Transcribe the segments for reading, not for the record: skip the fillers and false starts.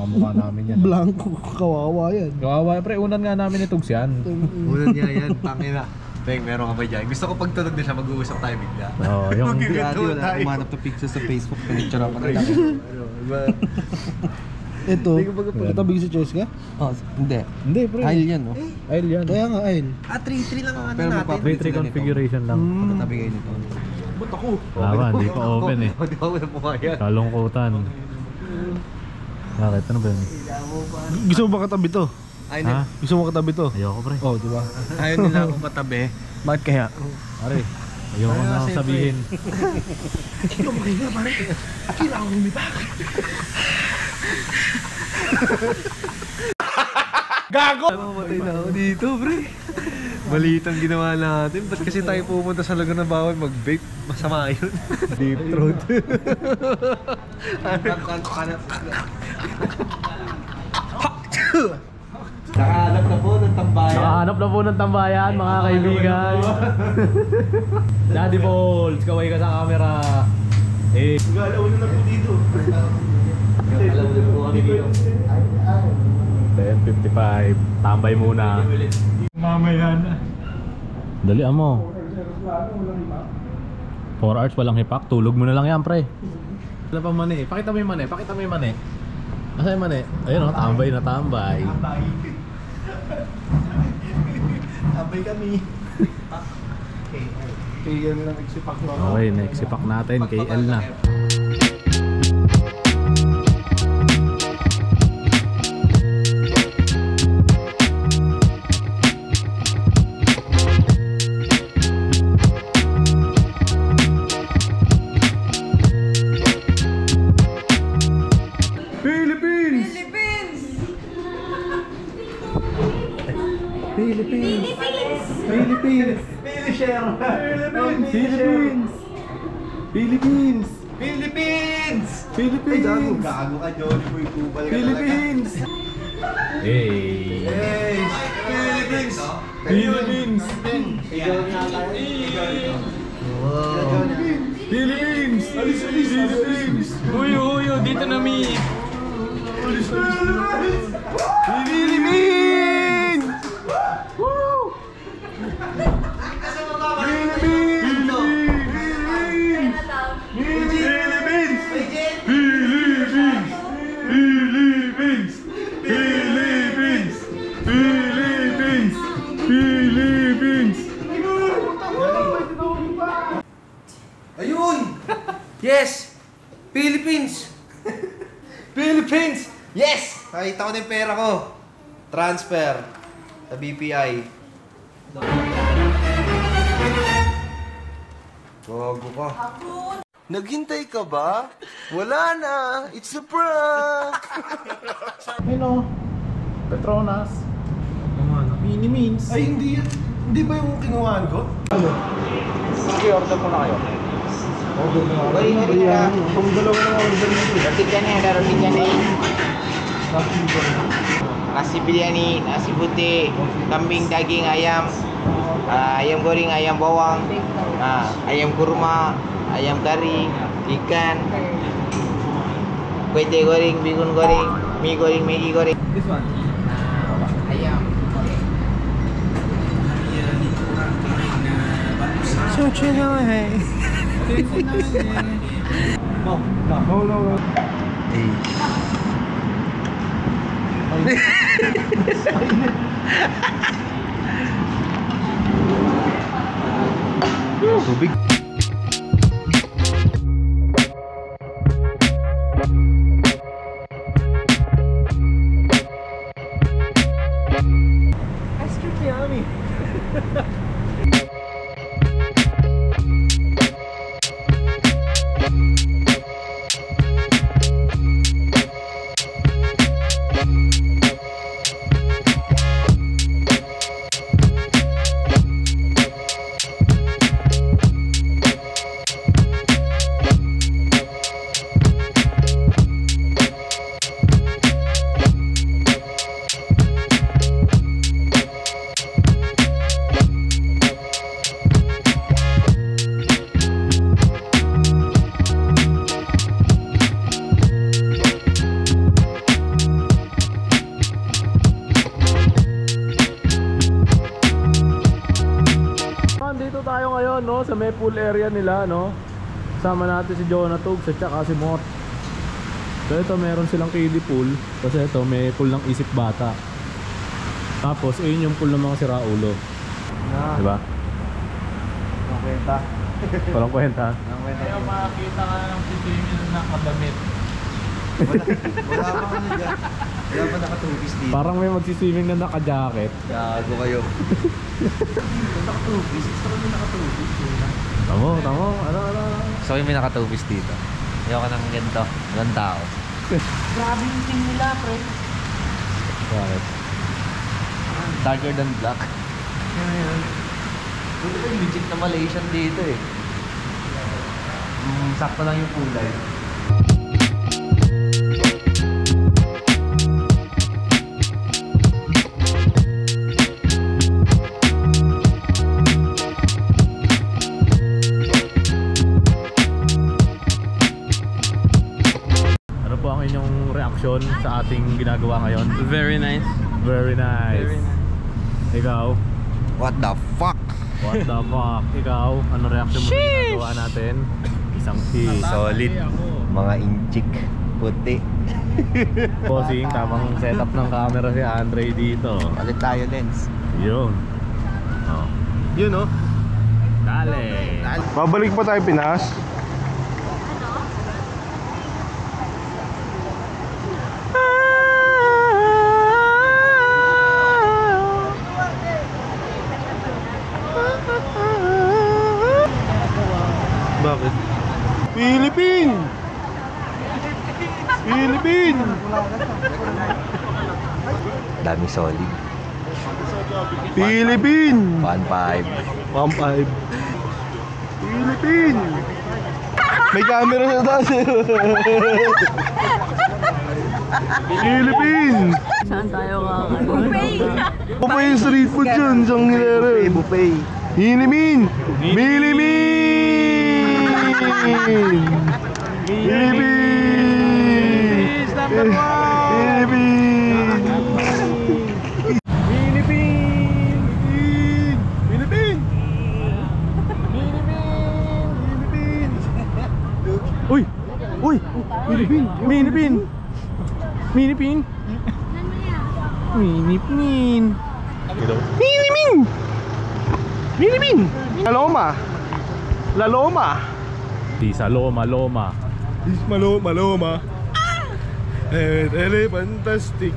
mga mukha namin yan. Blanco, kawawa yan. Kawawa, pre, unan nga namin itugs yan. Unan niya yan, tangina. Peng, meron ka ba dyan? Gusto ko pagtunog na siya, mag-uusap tayo bigla. Oo, yung... Okay. Dati wala umanap na picture sa Facebook, pinicture ako na lang. Ito, katabi si Cheska? Oh, hindi. Hindi, pre. Aisle yan, no? Aisle yan. Kaya nga, ayun. 3-3 lang ang ano Pero natin. magpapit 3-3 configuration lang. Pagkatabi kayo nito. Ba't ako? Wala, hindi pa open eh. Hindi ako na pumayag. Kalungkutan. Bakit? Ano ba yun? Gusto mo ba katabi to? Ha? Gusto mo katabi to? Ayoko, pre. Oh, di ba? Ayaw nila akong katabi. Bakit kaya? Pare, ayoko na ako sabihin. Ikaw makina, pare. Kailangan mo lumipag. Gago! Mamatay na ako dito, pre. Malitang ginawa natin. Ba't kasi tayo pumunta sa lugar na bawal mag-vape? Masama yun. Deep throat. Nakahanap na po ng tambayan. Nakahanap na po ng tambayan, mga kaibigan. Daddy Balls, kaway ka sa camera. Eh, Galaw na po dito. Alam mo po kami dito. 10:55. Tambay muna. Mamaya na. Dalian mo. 4 hours walang hipak. Tulog mo na lang yan, pre. Wala pa mani. Pakita mo yung mani. Pakita mo yung mani. Asa yung mani? Ayun o, tambay na tambay. Abay kami. Kaya nyo lang nagsipak mo. Okay, next hipak natin. KL na. Philippines! Philippines! Philippines! Gago ka, Johnny Boy Kubal ka Philippines! Hey! Hey! Philippines! Philippines! Wow! Philippines! Alis! Philippines! Uyo, dito na mi! Philippines! Woo! Ayun! Yes! Philippines! Philippines! Yes! Nakita ko na yung pera ko. Transfer sa BPI. Gago ka. Naghintay ka ba? Wala na! It's a prank! Ano? Petronas. Mini Means. Ay, hindi yan. Hindi ba yung kinuhaan ko? Sige, order mo na kayo. Ayan. Kung dalawa na order nito. Roti canai ada roti canai. Nasi biryani, nasi putih, kambing daging ayam, ayam goreng, ayam bawang, ayam kurma, ayam kari, ikan, kuih teh goreng, bihun goreng, mie goreng, Maggi goreng. This one? Ayam. No. Tubig. Ice cream yummy. sa may pool area nila, no? Sama natin si Jonatug at saka si Mot. So ito meron silang kiddie pool. Kasi ito may pool ng Isip Bata. Tapos ayun yung pool ng mga siraulo. Diba? Ang kwenta. Walang kwenta. Ang kwenta. Kaya makakita ka ng sisingin na nakadamit. Wala pa ano dyan. Wala pa nakatubis dito. Parang may magsiswimming na naka-jacket. Gago kayo. Nakatubis. Gusto ko may nakatubis. Tamo. Ano. So may nakatubis dito. Ayoko ng ganito. Walang tao. Grabe yung team nila, pre. Bakit? Darker than black. Buti pa yung legit na Malaysian dito eh. Sakto lang yung kulay. Ano po ang inyong reaksyon sa ating ginagawa ngayon? Very nice. Very nice. Very nice. Ikaw? What the fuck? What the fuck? Ikaw? Ano reaction mo sa ginagawa natin? Isang cheese. Solid. Mga inchik. Puti. Bossing, tamang setup ng camera si Andre dito. Palit tayo lens. Yun. Oh. Yun oh. Dale. Babalik pa tayo Pinas. Bakit? Philippine! Philippine! Dami solid. Philippine! 1.5. 1.5 Philippine! May camera sa taas eh. Philippine! Saan tayo kakain? Buffet yung street food dyan, isang hilera. Buffet. Hinimin! Philippine! Philippine! Philippine! Philippine! Uy! Uy! Minipin! Minipin! Minipin! Minipin! Hinimin! Hinimin! La Loma! La Loma! Di sa Loma. Maloma. Fantastic.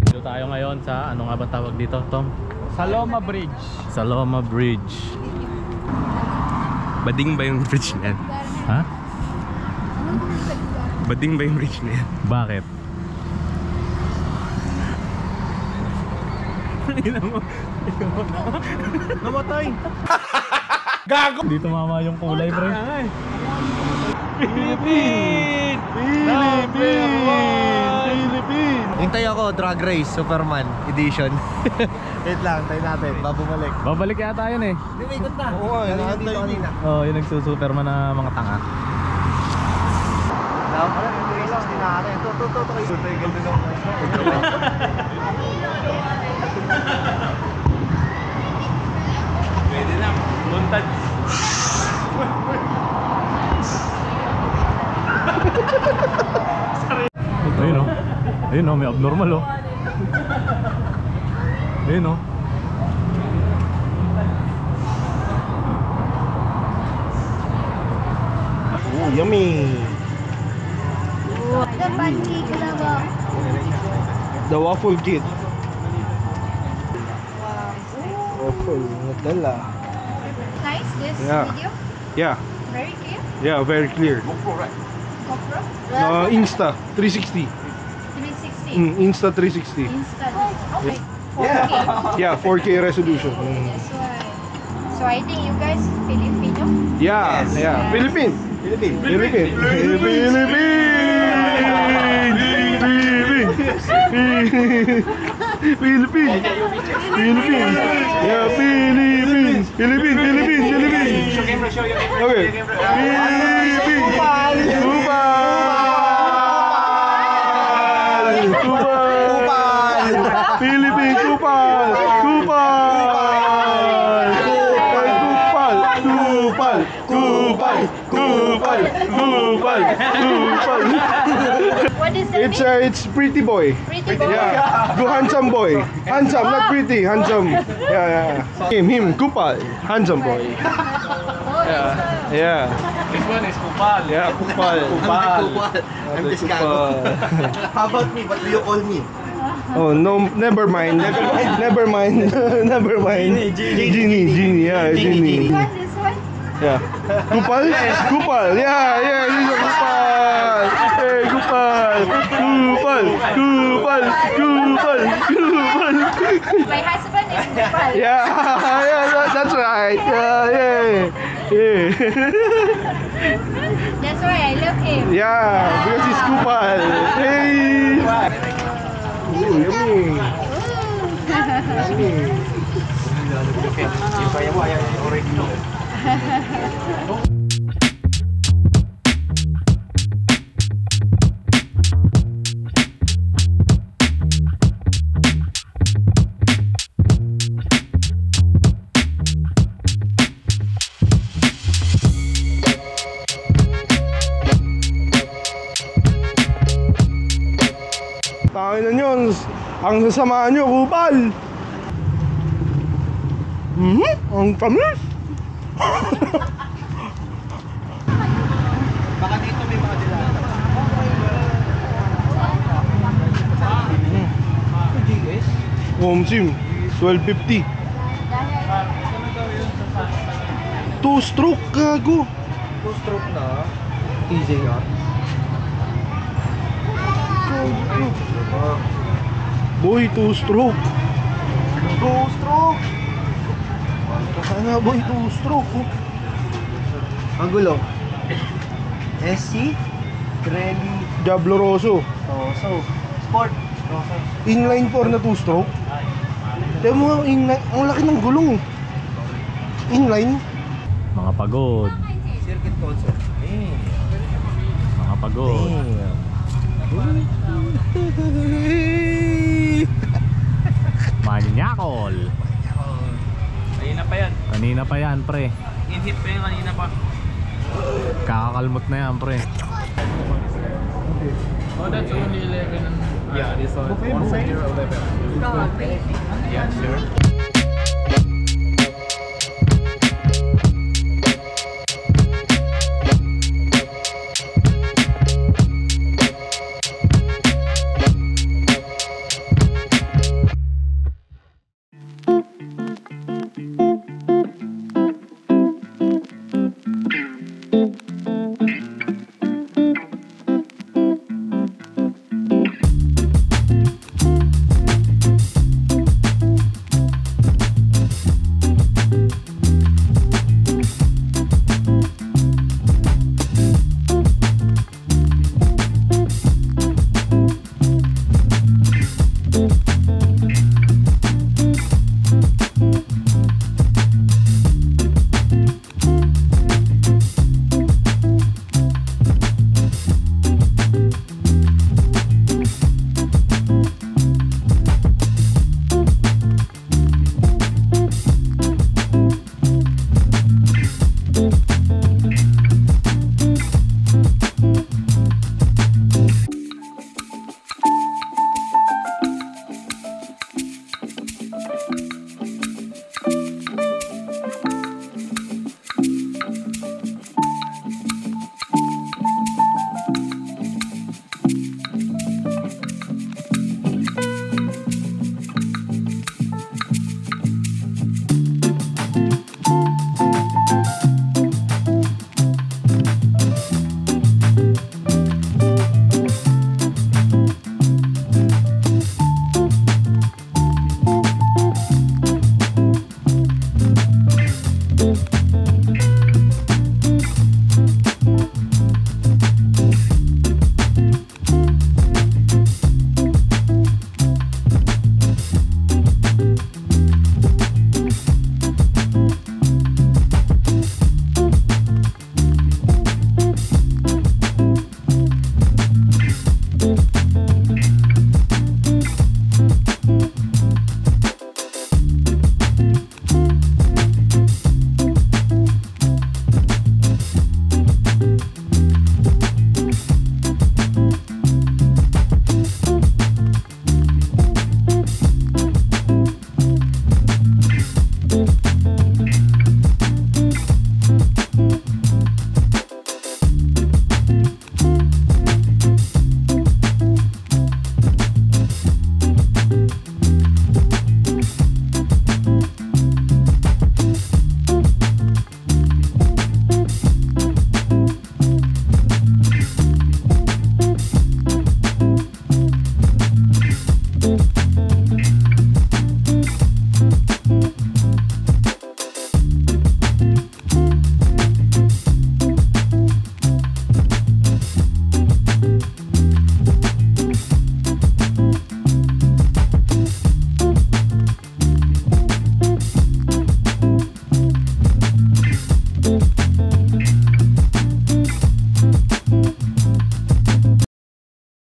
Dito tayo ngayon sa, ano nga ba tawag dito, Tom? Saloma Bridge. Sa Loma Bridge. Bading ba yung bridge na yan? Ha? Bading ba yung bridge na yan? Bakit? Namatay! Dito mama yung kulay, pre. Philippine! Philippine! Hintay ako, Drag Race, Superman Edition. Wait lang, tayo natin, babumalik. Babalik yata yun eh. Hindi, may ikot na. Oo nga, Dito kanina. Oh, yung nagsusuperman na mga tanga. Parang yung 360 na natin. Ito kayo. Ito yung ganda ng Pwede na. Buntad. Ayun oh. Ayun oh, may abnormal oh. Ayun oh. Oh, yummy! The pancake lava. The waffle kit. Waffle, Nutella. Nice this Yeah. video. Yeah, Very clear. yeah, very clear. GoPro. Insta 360. 360. Insta 360. Instant. Okay. 4K. Yeah, 4K resolution. That's why. So I think you guys Filipino. Yeah, yeah. Philippine. Philippine. Philippine. Philippine. Philippines. Philippines. Yeah, Philippines. Philippines. Philippines. Philippines. Okay. Philippines. Kupal. Philippines. Kupal. What is the name? It's pretty boy. Pretty boy. Yeah, go handsome boy. Handsome, not pretty. Handsome. Yeah. Him. Kupal. Handsome boy. Oh, this Yeah. This one is Kupal. Yeah, Kupal. I'm just Gago. How about me? What do you call me? Oh no, never mind. Never mind. Never mind. Genie. Yeah, Genie. one. This one. Yeah. Kupal? Kupal. Yeah. This is Kupal. Hey, Kupal. My husband is Nepal. Yeah, that's right. Yeah. That's why I love him. Yeah, because it's Kupal. Hey. Ooh, yummy. Yung kaya mo, ayaw yung original. Tayo na yun. Ang sasama nyo, Kupal. Ang tamis. Baka dito may mga dilata. Home sim, 1250. 2-stroke, gago. 2-stroke na. TJR. Boy, 2-stroke. 2-stroke! Sana boy, 2-stroke. Ang gulo. SC? Pirelli. Diablo Rosso. So, Sport. Inline 4 na 2-stroke. Tignan mo, ang laki ng gulong. Inline. Mga pagod. Circuit console. Mga pagod. Manyakol. Kanina pa yan, pre. In-hit pa yun kanina pa. Kakakalmot na yan, pre. Oh, that's only 11. Yeah, this one. 1 11. Yeah, sure.